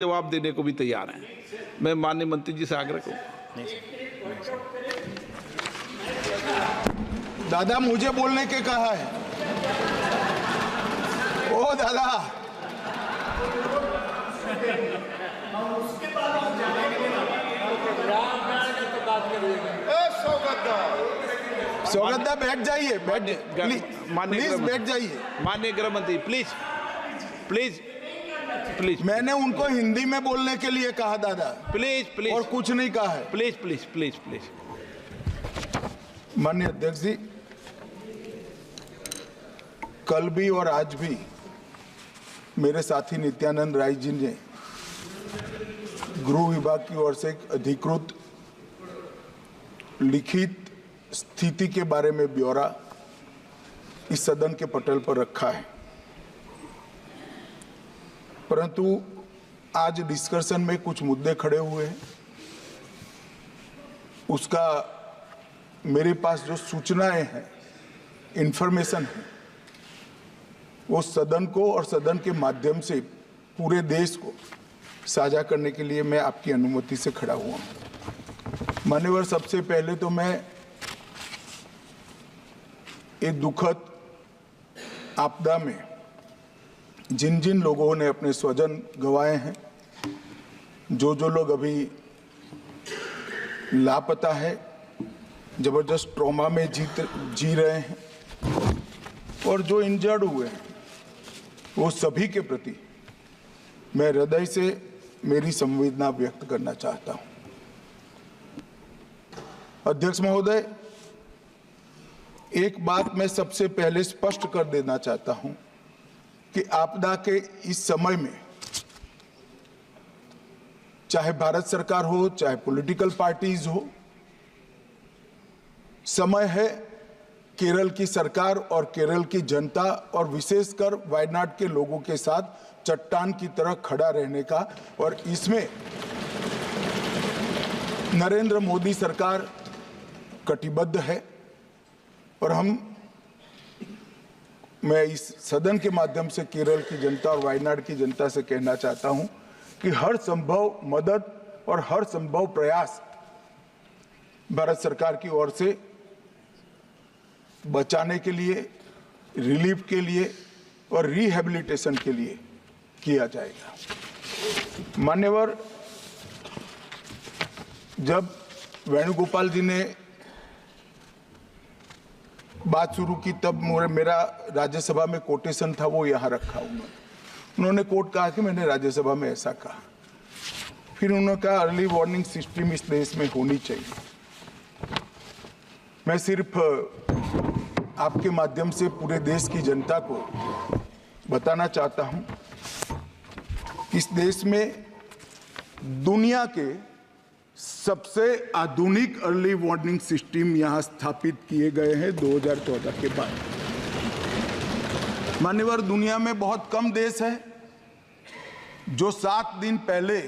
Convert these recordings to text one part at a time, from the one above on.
जवाब देने को भी तैयार हैं। मैं माननीय मंत्री जी से आग्रह करूँ। दादा मुझे बोलने के कहा है। ओ दादा स्वागत बैठ जाइए, प्लीज बैठ जाइए। माननीय गृह मंत्री प्लीज प्लीज प्लीज। मैंने उनको हिंदी में बोलने के लिए कहा दादा, प्लीज प्लीज, और कुछ नहीं कहा है। Please please please please. माननीय अध्यक्ष जी, कल भी और आज भी मेरे साथी नित्यानंद राय जी ने गृह विभाग की ओर से एक अधिकृत लिखित स्थिति के बारे में ब्यौरा इस सदन के पटल पर रखा है, परंतु आज डिस्कशन में कुछ मुद्दे खड़े हुए हैं। उसका मेरे पास जो सूचनाएं हैं, इंफॉर्मेशन है, वो सदन को और सदन के माध्यम से पूरे देश को साझा करने के लिए मैं आपकी अनुमति से खड़ा हुआ हूं। मान्यवर, सबसे पहले तो मैं एक दुखद आपदा में जिन जिन लोगों ने अपने स्वजन गंवाए हैं, जो लोग अभी लापता है, जबरदस्त ट्रॉमा में जी रहे हैं, और जो इंजर्ड हुए हैं, वो सभी के प्रति मैं हृदय से मेरी संवेदना व्यक्त करना चाहता हूं। अध्यक्ष महोदय, एक बात मैं सबसे पहले स्पष्ट कर देना चाहता हूं कि आपदा के इस समय में चाहे भारत सरकार हो, चाहे पॉलिटिकल पार्टीज हो, समय है केरल की सरकार और केरल की जनता और विशेषकर वायनाड के लोगों के साथ चट्टान की तरह खड़ा रहने का, और इसमें नरेंद्र मोदी सरकार कटिबद्ध है। और मैं इस सदन के माध्यम से केरल की जनता और वायनाड की जनता से कहना चाहता हूं कि हर संभव मदद और हर संभव प्रयास भारत सरकार की ओर से बचाने के लिए, रिलीफ के लिए और रिहेबिलिटेशन के लिए किया जाएगा। मान्यवर, जब वेणुगोपाल जी ने बात शुरू की तब मेरा राज्यसभा में कोटेशन था, वो यहाँ रखा हूँ। उन्होंने कोट कहा कि मैंने राज्यसभा में ऐसा कहा। फिर उन्होंने कहा अर्ली वार्निंग सिस्टम इस देश में होनी चाहिए। मैं सिर्फ आपके माध्यम से पूरे देश की जनता को बताना चाहता हूँ, इस देश में दुनिया के सबसे आधुनिक अर्ली वार्निंग सिस्टम यहां स्थापित किए गए हैं 2014 के बाद। मान्यवर, दुनिया में बहुत कम देश है जो 7 दिन पहले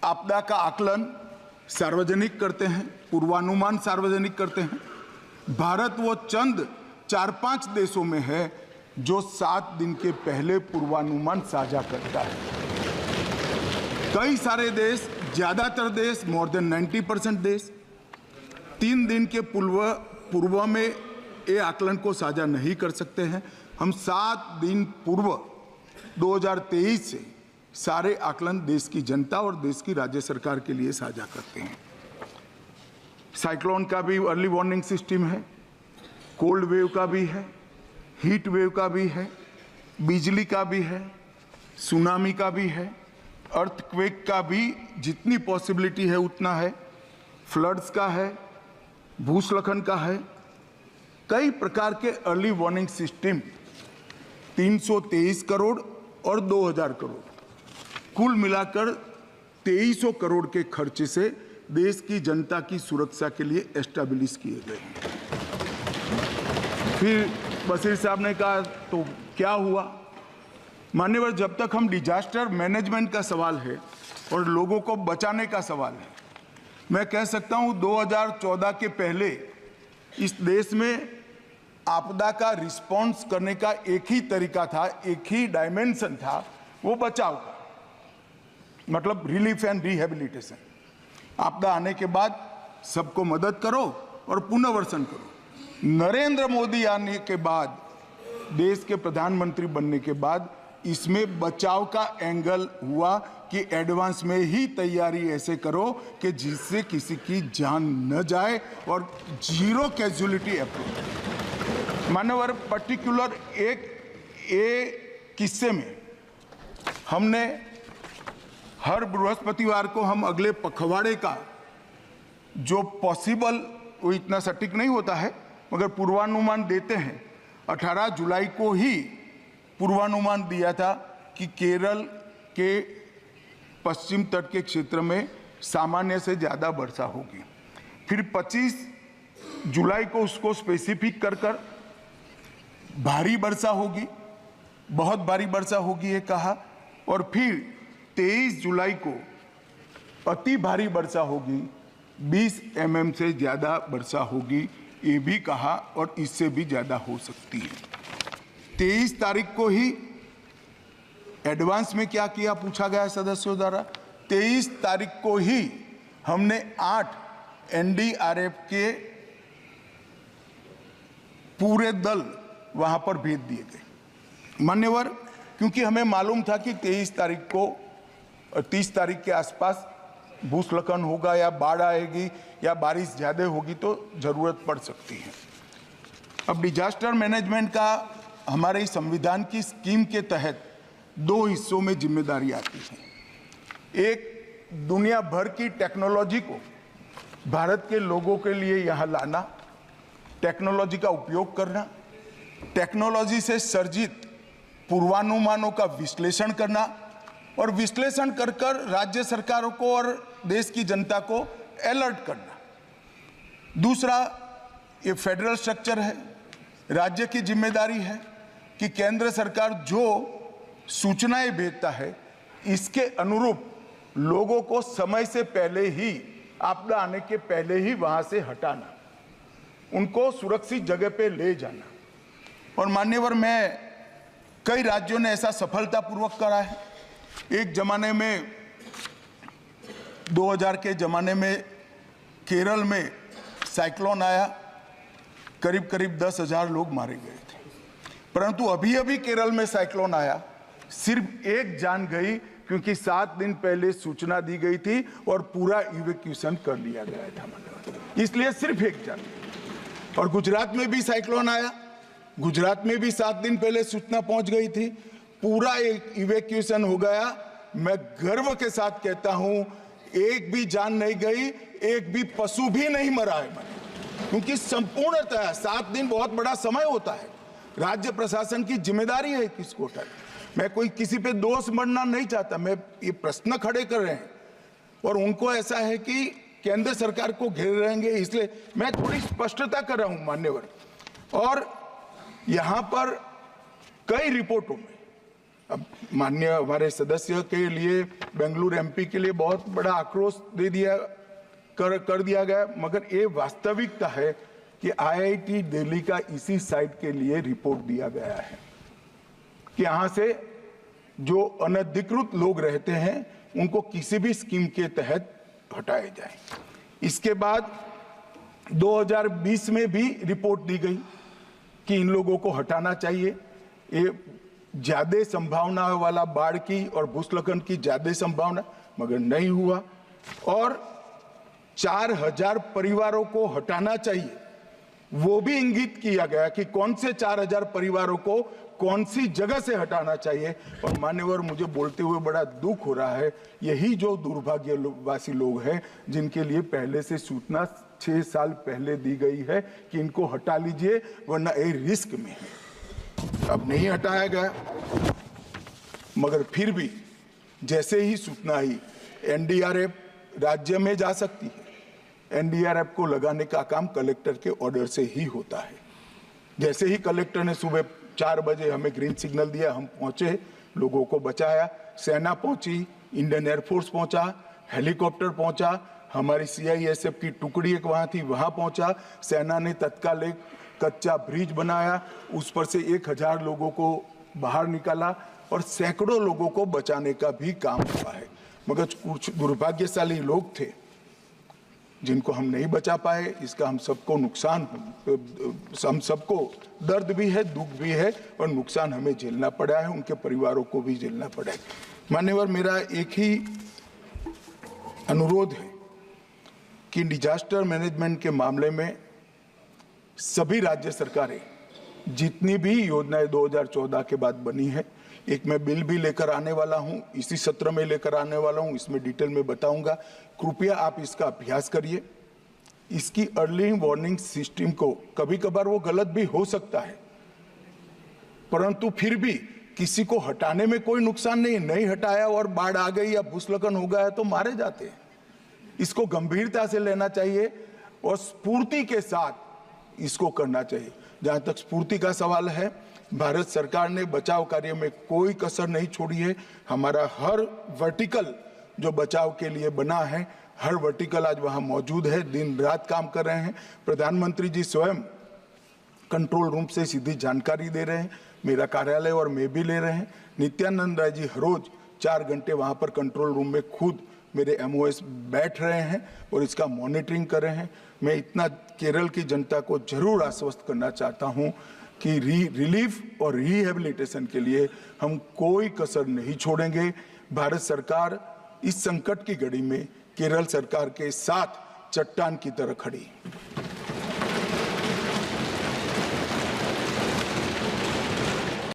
आपदा का आकलन सार्वजनिक करते हैं, पूर्वानुमान सार्वजनिक करते हैं। भारत वो चंद 4-5 देशों में है जो 7 दिन के पहले पूर्वानुमान साझा करता है। कई सारे देश, ज्यादातर देश, मोर देन 90% देश 3 दिन के पूर्व में ये आकलन को साझा नहीं कर सकते हैं। हम 7 दिन पूर्व 2023 से सारे आकलन देश की जनता और देश की राज्य सरकार के लिए साझा करते हैं। साइक्लोन का भी अर्ली वार्निंग सिस्टम है, कोल्ड वेव का भी है, हीट वेव का भी है, बिजली का भी है, सुनामी का भी है, अर्थक्वेक का भी जितनी पॉसिबिलिटी है उतना है, फ्लड्स का है, भूस्खलन का है। कई प्रकार के अर्ली वार्निंग सिस्टम 323 करोड़ और 2000 करोड़ कुल मिलाकर 2300 करोड़ के खर्चे से देश की जनता की सुरक्षा के लिए एस्टैब्लिश किए गए हैं। फिर बशीर साहब ने कहा तो क्या हुआ? मान्यवर, जब तक हम डिजास्टर मैनेजमेंट का सवाल है और लोगों को बचाने का सवाल है, मैं कह सकता हूं 2014 के पहले इस देश में आपदा का रिस्पॉन्स करने का एक ही तरीका था, एक ही डायमेंशन था, वो बचाव का। मतलब रिलीफ एंड रिहेबिलिटेशन। आपदा आने के बाद सबको मदद करो और पुनर्वसन करो। नरेंद्र मोदी आने के बाद, देश के प्रधानमंत्री बनने के बाद, इसमें बचाव का एंगल हुआ कि एडवांस में ही तैयारी ऐसे करो कि जिससे किसी की जान न जाए और जीरो कैजुअलिटी अप्रोच। मानवर पर्टिकुलर एक किस्से में हमने हर बृहस्पतिवार को हम अगले पखवाड़े का जो पॉसिबल, वो इतना सटीक नहीं होता है मगर पूर्वानुमान देते हैं। 18 जुलाई को ही पूर्वानुमान दिया था कि केरल के पश्चिम तट के क्षेत्र में सामान्य से ज़्यादा वर्षा होगी। फिर 25 जुलाई को उसको स्पेसिफिक कर भारी वर्षा होगी, बहुत भारी वर्षा होगी ये कहा। और फिर 23 जुलाई को अति भारी वर्षा होगी, 20 mm से ज़्यादा वर्षा होगी ये भी कहा, और इससे भी ज़्यादा हो सकती है। 23 तारीख को ही एडवांस में क्या किया पूछा गया सदस्यों द्वारा। 23 तारीख को ही हमने 8 NDRF के पूरे दल वहां पर भेज दिए गए। मान्यवर, क्योंकि हमें मालूम था कि 23 तारीख को 30 तारीख के आसपास भूस्खलन होगा या बाढ़ आएगी या बारिश ज़्यादा होगी तो ज़रूरत पड़ सकती है। अब डिजास्टर मैनेजमेंट का हमारे संविधान की स्कीम के तहत 2 हिस्सों में जिम्मेदारी आती है। एक, दुनिया भर की टेक्नोलॉजी को भारत के लोगों के लिए यहाँ लाना, टेक्नोलॉजी का उपयोग करना, टेक्नोलॉजी से सर्जित पूर्वानुमानों का विश्लेषण करना और विश्लेषण कर राज्य सरकारों को और देश की जनता को अलर्ट करना। दूसरा, ये फेडरल स्ट्रक्चर है, राज्य की जिम्मेदारी है कि केंद्र सरकार जो सूचनाएं भेजता है इसके अनुरूप लोगों को समय से पहले ही, आपदा आने के पहले ही वहां से हटाना, उनको सुरक्षित जगह पे ले जाना। और मान्यवर, मैं कई राज्यों ने ऐसा सफलतापूर्वक करा है। एक जमाने में 2000 के जमाने में केरल में साइक्लोन आया, करीब करीब 10,000 लोग मारे गए थे। परंतु अभी अभी केरल में साइक्लोन आया, सिर्फ एक जान गई क्योंकि 7 दिन पहले सूचना दी गई थी और पूरा इवैक्यूएशन कर लिया गया था, इसलिए सिर्फ एक जान। और गुजरात में भी साइक्लोन आया, गुजरात में भी 7 दिन पहले सूचना पहुंच गई थी, पूरा इवैक्यूएशन हो गया। मैं गर्व के साथ कहता हूं, एक भी जान नहीं गई, एक भी पशु भी नहीं मरा है, क्योंकि संपूर्णतः 7 दिन बहुत बड़ा समय होता है। राज्य प्रशासन की जिम्मेदारी है किसको उठाए। मैं कोई किसी पे दोष मढ़ना नहीं चाहता, मैं ये प्रश्न खड़े कर रहे हैं और उनको ऐसा है कि केंद्र सरकार को घेर रहेंगे, इसलिए मैं थोड़ी स्पष्टता कर रहा हूं मान्यवर। और यहां पर कई रिपोर्टों में, अब माननीय हमारे सदस्य के लिए, बेंगलुरु MP के लिए बहुत बड़ा आक्रोश दे दिया कर दिया गया, मगर ये वास्तविकता है कि IIT दिल्ली का इसी साइट के लिए रिपोर्ट दिया गया है कि यहाँ से जो अनधिकृत लोग रहते हैं उनको किसी भी स्कीम के तहत हटाए जाए। इसके बाद 2020 में भी रिपोर्ट दी गई कि इन लोगों को हटाना चाहिए। ये ज्यादा संभावना वाला बाढ़ की और भूस्खलन की ज्यादा संभावना, मगर नहीं हुआ। और 4000 परिवारों को हटाना चाहिए, वो भी इंगित किया गया कि कौन से 4000 परिवारों को कौन सी जगह से हटाना चाहिए। और मान्यवर, मुझे बोलते हुए बड़ा दुख हो रहा है, यही जो दुर्भाग्यवासी लोग हैं जिनके लिए पहले से सूचना 6 साल पहले दी गई है कि इनको हटा लीजिए वरना ये रिस्क में है। अब नहीं हटाया गया, मगर फिर भी जैसे ही सूचना आई, NDRF राज्य में जा सकती है। NDRF को लगाने का काम कलेक्टर के ऑर्डर से ही होता है। जैसे ही कलेक्टर ने सुबह 4 बजे हमें ग्रीन सिग्नल दिया, हम पहुंचे, लोगों को बचाया। सेना पहुंची, इंडियन एयरफोर्स पहुंचा, हेलीकॉप्टर पहुंचा, हमारी CISF की टुकड़ी एक वहां थी, वहां पहुंचा। सेना ने तत्काल एक कच्चा ब्रिज बनाया, उस पर से 1000 लोगों को बाहर निकाला और सैकड़ों लोगों को बचाने का भी काम हुआ है। मगर कुछ दुर्भाग्यशाली लोग थे जिनको हम नहीं बचा पाए। इसका हम सबको नुकसान, हम सबको दर्द भी है, दुख भी है और नुकसान हमें झेलना पड़ा है, उनके परिवारों को भी झेलना पड़ा है। मान्यवर, मेरा एक ही अनुरोध है कि डिजास्टर मैनेजमेंट के मामले में सभी राज्य सरकारें जितनी भी योजनाएं 2014 के बाद बनी है, एक मैं बिल भी लेकर आने वाला हूं, इसी सत्र में लेकर आने वाला हूं, इसमें डिटेल में बताऊंगा। कृपया आप इसका अभ्यास करिए। इसकी अर्ली वार्निंग सिस्टम को, कभी कभार वो गलत भी हो सकता है, परंतु फिर भी किसी को हटाने में कोई नुकसान नहीं हटाया और बाढ़ आ गई या भूस्खलन हो गया तो मारे जाते हैं। इसको गंभीरता से लेना चाहिए और स्फूर्ति के साथ इसको करना चाहिए। जहां तक स्फूर्ति का सवाल है, भारत सरकार ने बचाव कार्य में कोई कसर नहीं छोड़ी है। हमारा हर वर्टिकल जो बचाव के लिए बना है, हर वर्टिकल आज वहां मौजूद है, दिन रात काम कर रहे हैं। प्रधानमंत्री जी स्वयं कंट्रोल रूम से सीधी जानकारी दे रहे हैं, मेरा कार्यालय और मैं भी ले रहे हैं। नित्यानंद राय जी हर रोज 4 घंटे वहां पर कंट्रोल रूम में खुद मेरे MOS बैठ रहे हैं और इसका मॉनिटरिंग कर रहे हैं। मैं इतना केरल की जनता को जरूर आश्वस्त करना चाहता हूं कि रिलीफ और रिहेबिलिटेशन के लिए हम कोई कसर नहीं छोड़ेंगे। भारत सरकार इस संकट की घड़ी में केरल सरकार के साथ चट्टान की तरह खड़ी।